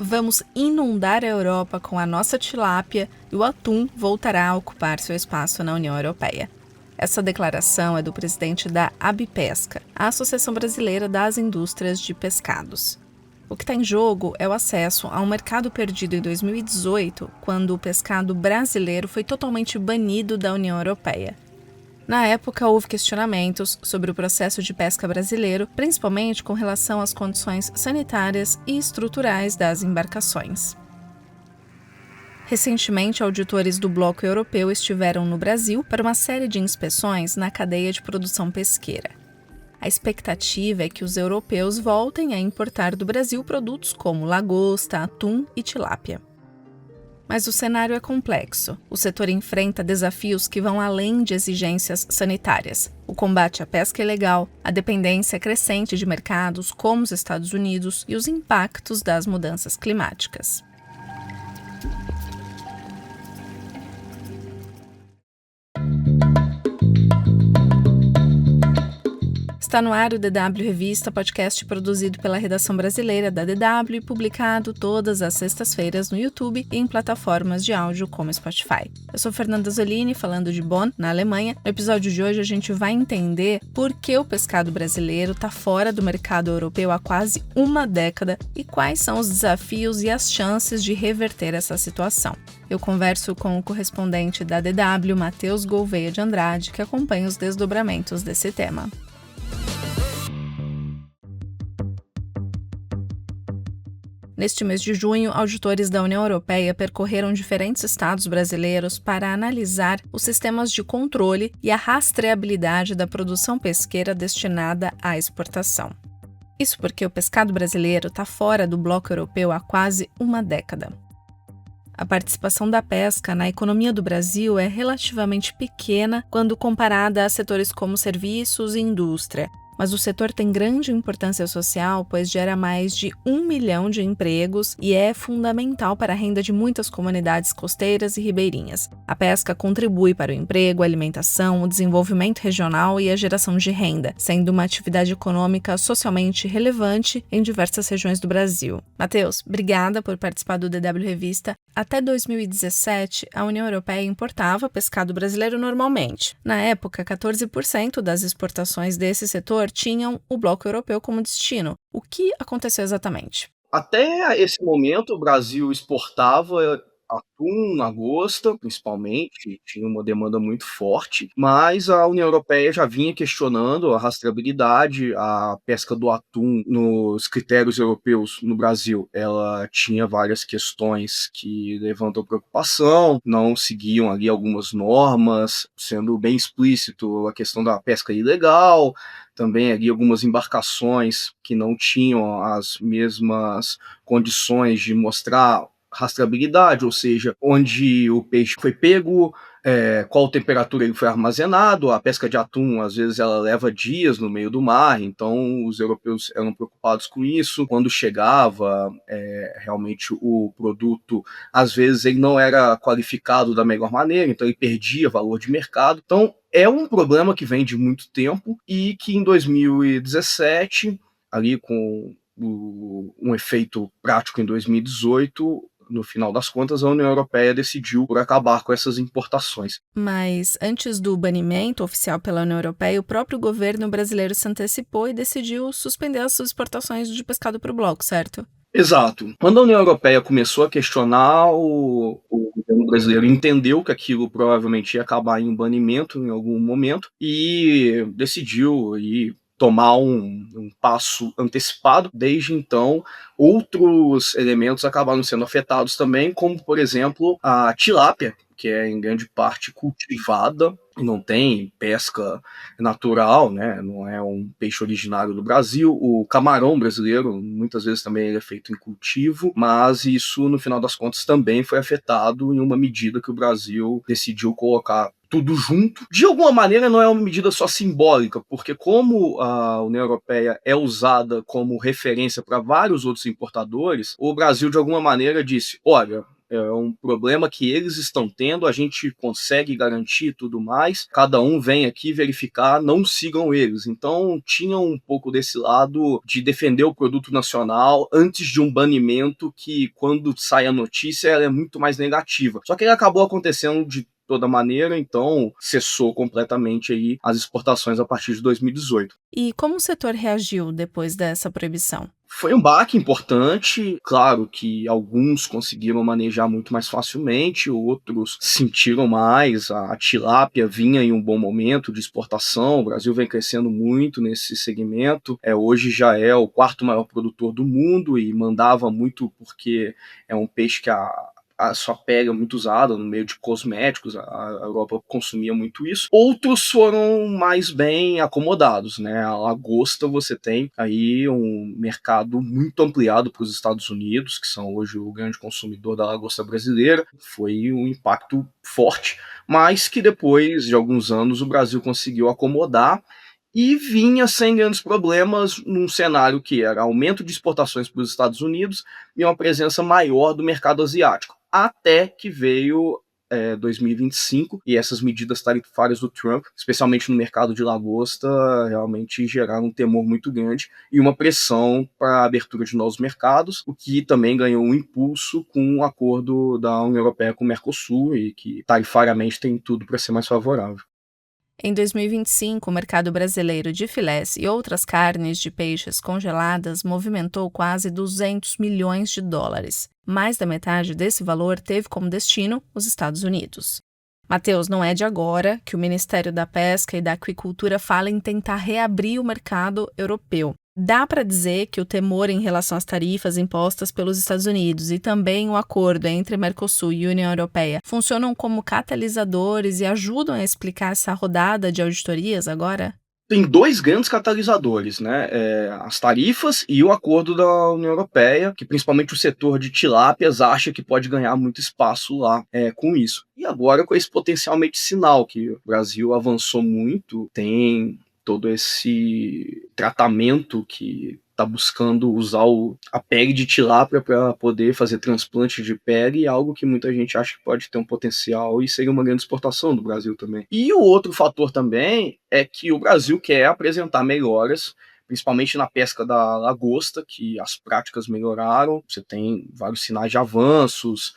Vamos inundar a Europa com a nossa tilápia e o atum voltará a ocupar seu espaço na União Europeia. Essa declaração é do presidente da Abipesca, a Associação Brasileira das Indústrias de Pescados. O que está em jogo é o acesso a um mercado perdido em 2018, quando o pescado brasileiro foi totalmente banido da União Europeia. Na época, houve questionamentos sobre o processo de pesca brasileiro, principalmente com relação às condições sanitárias e estruturais das embarcações. Recentemente, auditores do Bloco Europeu estiveram no Brasil para uma série de inspeções na cadeia de produção pesqueira. A expectativa é que os europeus voltem a importar do Brasil produtos como lagosta, atum e tilápia. Mas o cenário é complexo. O setor enfrenta desafios que vão além de exigências sanitárias. O combate à pesca ilegal, a dependência crescente de mercados como os Estados Unidos e os impactos das mudanças climáticas. Está no ar o DW Revista, podcast produzido pela redação brasileira da DW e publicado todas as sextas-feiras no YouTube e em plataformas de áudio como Spotify. Eu sou Fernanda Zolini, falando de Bonn, na Alemanha. No episódio de hoje a gente vai entender por que o pescado brasileiro está fora do mercado europeu há quase uma década e quais são os desafios e as chances de reverter essa situação. Eu converso com o correspondente da DW, Matheus Gouveia de Andrade, que acompanha os desdobramentos desse tema. Neste mês de junho, auditores da União Europeia percorreram diferentes estados brasileiros para analisar os sistemas de controle e a rastreabilidade da produção pesqueira destinada à exportação. Isso porque o pescado brasileiro está fora do bloco europeu há quase uma década. A participação da pesca na economia do Brasil é relativamente pequena quando comparada a setores como serviços e indústria, mas o setor tem grande importância social, pois gera mais de 1 milhão de empregos e é fundamental para a renda de muitas comunidades costeiras e ribeirinhas. A pesca contribui para o emprego, a alimentação, o desenvolvimento regional e a geração de renda, sendo uma atividade econômica socialmente relevante em diversas regiões do Brasil. Matheus, obrigada por participar do DW Revista. Até 2017, a União Europeia importava pescado brasileiro normalmente. Na época, 14% das exportações desse setor tinham o bloco europeu como destino. O que aconteceu exatamente? Até esse momento, o Brasil exportava atum, lagosta, principalmente, tinha uma demanda muito forte, mas a União Europeia já vinha questionando a rastreabilidade, a pesca do atum nos critérios europeus no Brasil. Ela tinha várias questões que levantam preocupação, não seguiam ali algumas normas, sendo bem explícito a questão da pesca ilegal, também ali algumas embarcações que não tinham as mesmas condições de mostrar rastreabilidade, ou seja, onde o peixe foi pego, qual temperatura ele foi armazenado. A pesca de atum, às vezes, ela leva dias no meio do mar, então os europeus eram preocupados com isso. Quando chegava, realmente o produto, às vezes, ele não era qualificado da melhor maneira, então ele perdia valor de mercado. Então, é um problema que vem de muito tempo e que em 2017, ali com um efeito prático em 2018, no final das contas, a União Europeia decidiu por acabar com essas importações. Mas antes do banimento oficial pela União Europeia, o próprio governo brasileiro se antecipou e decidiu suspender as suas exportações de pescado para o bloco, certo? Exato. Quando a União Europeia começou a questionar, o governo brasileiro entendeu que aquilo provavelmente ia acabar em um banimento em algum momento e decidiu tomar um passo antecipado. Desde então, outros elementos acabaram sendo afetados também, como, por exemplo, a tilápia, que é em grande parte cultivada, não tem pesca natural, né? Não é um peixe originário do Brasil. O camarão brasileiro, muitas vezes também é feito em cultivo, mas isso, no final das contas, também foi afetado em uma medida que o Brasil decidiu colocar tudo junto. De alguma maneira, não é uma medida só simbólica, porque como a União Europeia é usada como referência para vários outros importadores, o Brasil, de alguma maneira, disse: olha, é um problema que eles estão tendo, a gente consegue garantir e tudo mais, cada um vem aqui verificar, não sigam eles. Então tinha um pouco desse lado de defender o produto nacional antes de um banimento que, quando sai a notícia, ela é muito mais negativa. Só que ele acabou acontecendo de toda maneira, então cessou completamente aí as exportações a partir de 2018. E como o setor reagiu depois dessa proibição? Foi um baque importante, claro que alguns conseguiram manejar muito mais facilmente, outros sentiram mais, a tilápia vinha em um bom momento de exportação, o Brasil vem crescendo muito nesse segmento, hoje já é o quarto maior produtor do mundo e mandava muito porque é um peixe que a sua pele é muito usada no meio de cosméticos, a Europa consumia muito isso. Outros foram mais bem acomodados, né? A lagosta, você tem aí um mercado muito ampliado para os Estados Unidos, que são hoje o grande consumidor da lagosta brasileira. Foi um impacto forte, mas que depois de alguns anos o Brasil conseguiu acomodar e vinha sem grandes problemas num cenário que era aumento de exportações para os Estados Unidos e uma presença maior do mercado asiático. Até que veio 2025 e essas medidas tarifárias do Trump, especialmente no mercado de lagosta, realmente geraram um temor muito grande e uma pressão para a abertura de novos mercados, o que também ganhou um impulso com o acordo da União Europeia com o Mercosul e que tarifariamente tem tudo para ser mais favorável. Em 2025, o mercado brasileiro de filés e outras carnes de peixes congeladas movimentou quase 200 milhões de dólares. Mais da metade desse valor teve como destino os Estados Unidos. Matheus, não é de agora que o Ministério da Pesca e da Aquicultura fala em tentar reabrir o mercado europeu. Dá para dizer que o temor em relação às tarifas impostas pelos Estados Unidos e também o acordo entre Mercosul e União Europeia funcionam como catalisadores e ajudam a explicar essa rodada de auditorias agora? Tem dois grandes catalisadores, né? As tarifas e o acordo da União Europeia, que principalmente o setor de tilápias acha que pode ganhar muito espaço lá com isso. E agora com esse potencial medicinal, que o Brasil avançou muito, tem todo esse tratamento que está buscando usar a pele de tilápia para poder fazer transplante de pele, algo que muita gente acha que pode ter um potencial e seria uma grande exportação do Brasil também. E o outro fator também é que o Brasil quer apresentar melhoras, principalmente na pesca da lagosta, que as práticas melhoraram, você tem vários sinais de avanços,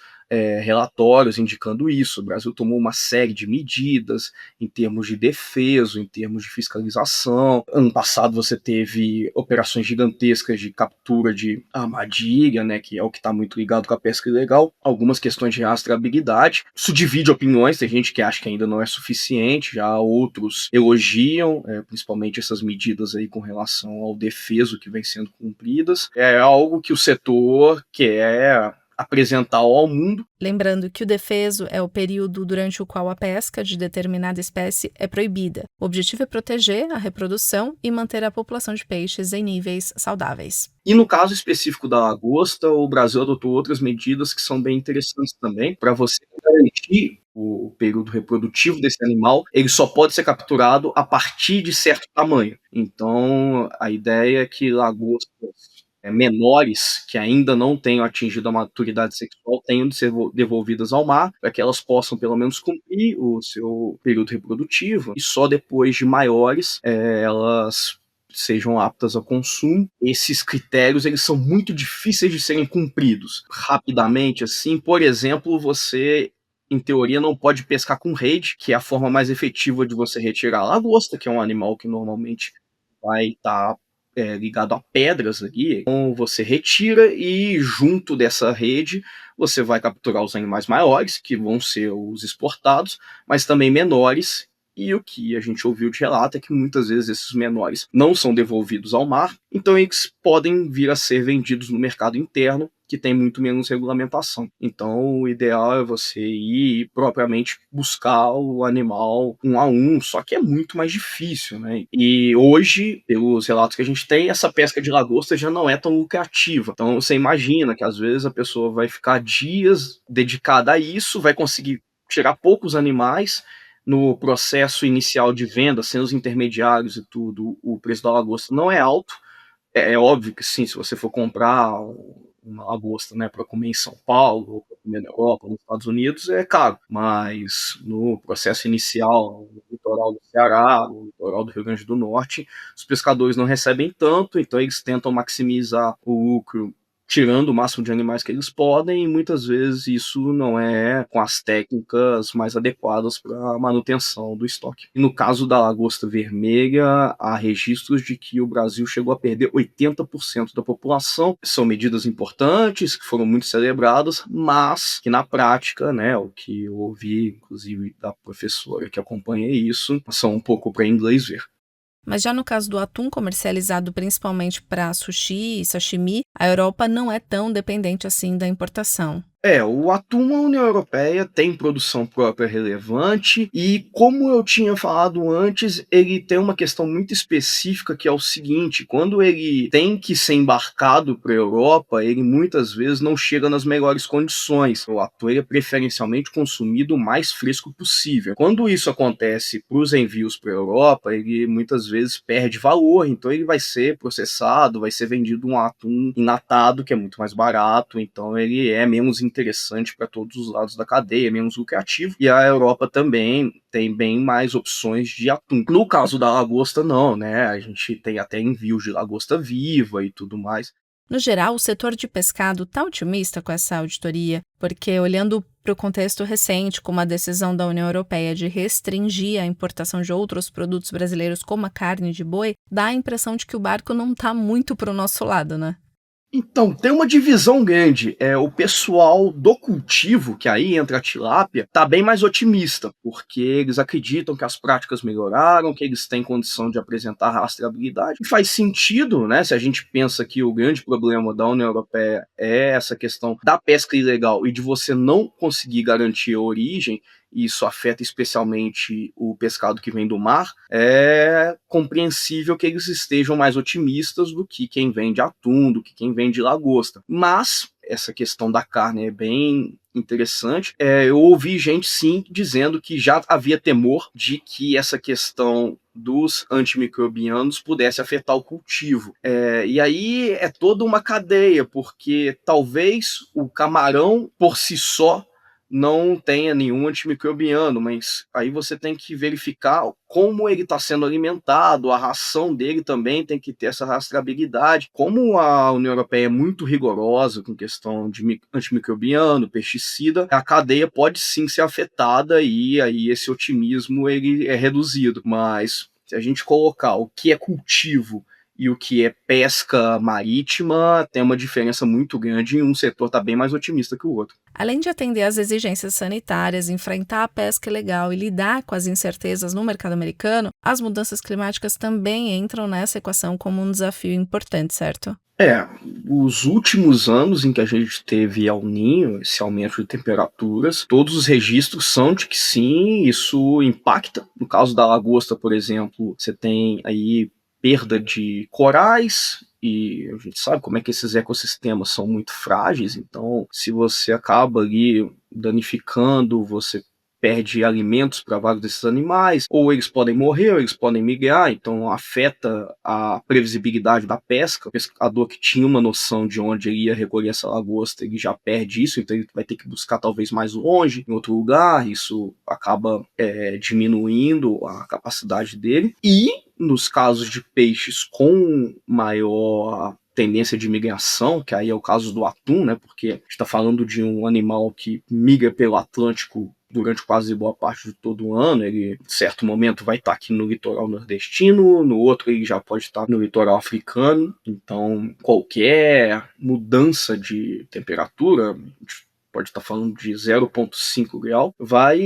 relatórios indicando isso. O Brasil tomou uma série de medidas em termos de defesa, em termos de fiscalização. Ano passado você teve operações gigantescas de captura de armadilha, né, que é o que está muito ligado com a pesca ilegal. Algumas questões de rastreabilidade. Isso divide opiniões, tem gente que acha que ainda não é suficiente, já outros elogiam, principalmente essas medidas aí com relação ao defeso que vem sendo cumpridas. É algo que o setor quer apresentar ao mundo. Lembrando que o defeso é o período durante o qual a pesca de determinada espécie é proibida. O objetivo é proteger a reprodução e manter a população de peixes em níveis saudáveis. E no caso específico da lagosta, o Brasil adotou outras medidas que são bem interessantes também, para você garantir o período reprodutivo desse animal, ele só pode ser capturado a partir de certo tamanho. Então, a ideia é que lagostas menores, que ainda não tenham atingido a maturidade sexual, tenham de ser devolvidas ao mar, para que elas possam pelo menos cumprir o seu período reprodutivo, e só depois de maiores elas sejam aptas ao consumo. Esses critérios eles são muito difíceis de serem cumpridos rapidamente, assim. Por exemplo, você em teoria não pode pescar com rede, que é a forma mais efetiva de você retirar a lagosta, que é um animal que normalmente vai estar ligado a pedras ali. Então você retira e junto dessa rede você vai capturar os animais maiores, que vão ser os exportados, mas também menores. E o que a gente ouviu de relato é que muitas vezes esses menores não são devolvidos ao mar, então eles podem vir a ser vendidos no mercado interno, que tem muito menos regulamentação. Então o ideal é você ir propriamente buscar o animal um a um, só que é muito mais difícil, né? E hoje, pelos relatos que a gente tem, essa pesca de lagosta já não é tão lucrativa. Então você imagina que às vezes a pessoa vai ficar dias dedicada a isso, vai conseguir tirar poucos animais. No processo inicial de venda, sem os intermediários e tudo, o preço da lagosta não é alto. É óbvio que sim, se você for comprar uma lagosta, né, para comer em São Paulo, comer na Europa, nos Estados Unidos, é caro, mas no processo inicial, no litoral do Ceará, no litoral do Rio Grande do Norte, os pescadores não recebem tanto, então eles tentam maximizar o lucro tirando o máximo de animais que eles podem, e muitas vezes isso não é com as técnicas mais adequadas para a manutenção do estoque. E no caso da lagosta vermelha, há registros de que o Brasil chegou a perder 80% da população. São medidas importantes, que foram muito celebradas, mas que na prática, né, o que eu ouvi, inclusive, da professora que acompanha isso, são um pouco para inglês ver. Mas já no caso do atum comercializado principalmente para sushi e sashimi, a Europa não é tão dependente assim da importação. O atum, a União Europeia tem produção própria relevante e, como eu tinha falado antes, ele tem uma questão muito específica que é o seguinte: quando ele tem que ser embarcado para a Europa, ele muitas vezes não chega nas melhores condições. O atum ele é preferencialmente consumido o mais fresco possível. Quando isso acontece para os envios para a Europa, ele muitas vezes perde valor, então ele vai ser processado, vai ser vendido um atum enlatado, que é muito mais barato, então ele é menos interessante para todos os lados da cadeia, menos lucrativo, e a Europa também tem bem mais opções de atum. No caso da lagosta, não, né? A gente tem até envios de lagosta viva e tudo mais. No geral, o setor de pescado está otimista com essa auditoria, porque olhando para o contexto recente, como a decisão da União Europeia de restringir a importação de outros produtos brasileiros como a carne de boi, dá a impressão de que o barco não está muito para o nosso lado, né? Então, tem uma divisão grande. O pessoal do cultivo, que aí entra a tilápia, tá bem mais otimista, porque eles acreditam que as práticas melhoraram, que eles têm condição de apresentar rastreabilidade. E faz sentido, né? Se a gente pensa que o grande problema da União Europeia é essa questão da pesca ilegal e de você não conseguir garantir a origem, e isso afeta especialmente o pescado que vem do mar, é compreensível que eles estejam mais otimistas do que quem vende atum, do que quem vende lagosta. Mas essa questão da carne é bem interessante. Eu ouvi gente, sim, dizendo que já havia temor de que essa questão dos antimicrobianos pudesse afetar o cultivo. E aí é toda uma cadeia, porque talvez o camarão, por si só, não tenha nenhum antimicrobiano, mas aí você tem que verificar como ele está sendo alimentado, a ração dele também tem que ter essa rastreabilidade. Como a União Europeia é muito rigorosa com questão de antimicrobiano, pesticida, a cadeia pode sim ser afetada e aí esse otimismo ele é reduzido. Mas se a gente colocar o que é cultivo e o que é pesca marítima, tem uma diferença muito grande e um setor está bem mais otimista que o outro. Além de atender às exigências sanitárias, enfrentar a pesca ilegal e lidar com as incertezas no mercado americano, as mudanças climáticas também entram nessa equação como um desafio importante, certo? Os últimos anos em que a gente teve El Niño, esse aumento de temperaturas, todos os registros são de que sim, isso impacta. No caso da lagosta, por exemplo, você tem aí perda de corais, e a gente sabe como é que esses ecossistemas são muito frágeis, então se você acaba ali danificando, você perde alimentos para vários desses animais, ou eles podem morrer, ou eles podem migrar, então afeta a previsibilidade da pesca. O pescador que tinha uma noção de onde ele ia recolher essa lagosta, ele já perde isso, então ele vai ter que buscar talvez mais longe, em outro lugar, isso acaba diminuindo a capacidade dele. E nos casos de peixes com maior tendência de migração, que aí é o caso do atum, né? Porque a gente está falando de um animal que migra pelo Atlântico durante quase boa parte de todo o ano. Ele, em certo momento, vai estar aqui no litoral nordestino, no outro ele já pode estar no litoral africano. Então, qualquer mudança de temperatura, pode estar falando de 0,5 grau, vai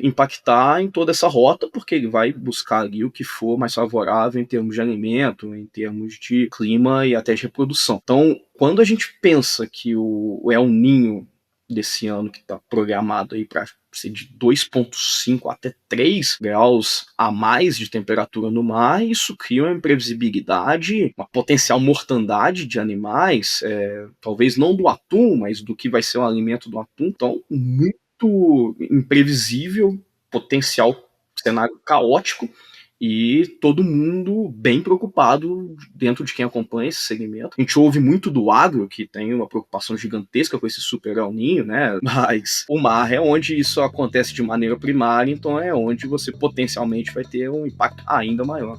impactar em toda essa rota, porque ele vai buscar ali o que for mais favorável em termos de alimento, em termos de clima e até de reprodução. Então, quando a gente pensa que o El Niño desse ano, que está programado aí para ser de 2,5 até 3 graus a mais de temperatura no mar, isso cria uma imprevisibilidade, uma potencial mortandade de animais, talvez não do atum, mas do que vai ser o alimento do atum, então muito imprevisível, potencial cenário caótico, E todo mundo bem preocupado dentro de quem acompanha esse segmento. A gente ouve muito do agro, que tem uma preocupação gigantesca com esse super El Niño, né? Mas o mar é onde isso acontece de maneira primária, então é onde você potencialmente vai ter um impacto ainda maior.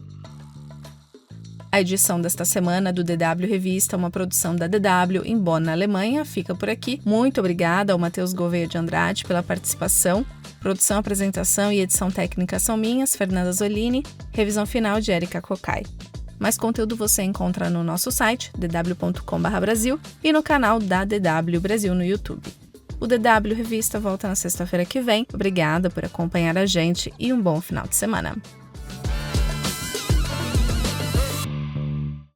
A edição desta semana do DW Revista, uma produção da DW em Bonn, na Alemanha, fica por aqui. Muito obrigada ao Matheus Gouveia de Andrade pela participação. Produção, apresentação e edição técnica são minhas, Fernanda Zolini. Revisão final de Érica Cocai. Mais conteúdo você encontra no nosso site, dw.com/Brasil, e no canal da DW Brasil no YouTube. O DW Revista volta na sexta-feira que vem. Obrigada por acompanhar a gente e um bom final de semana.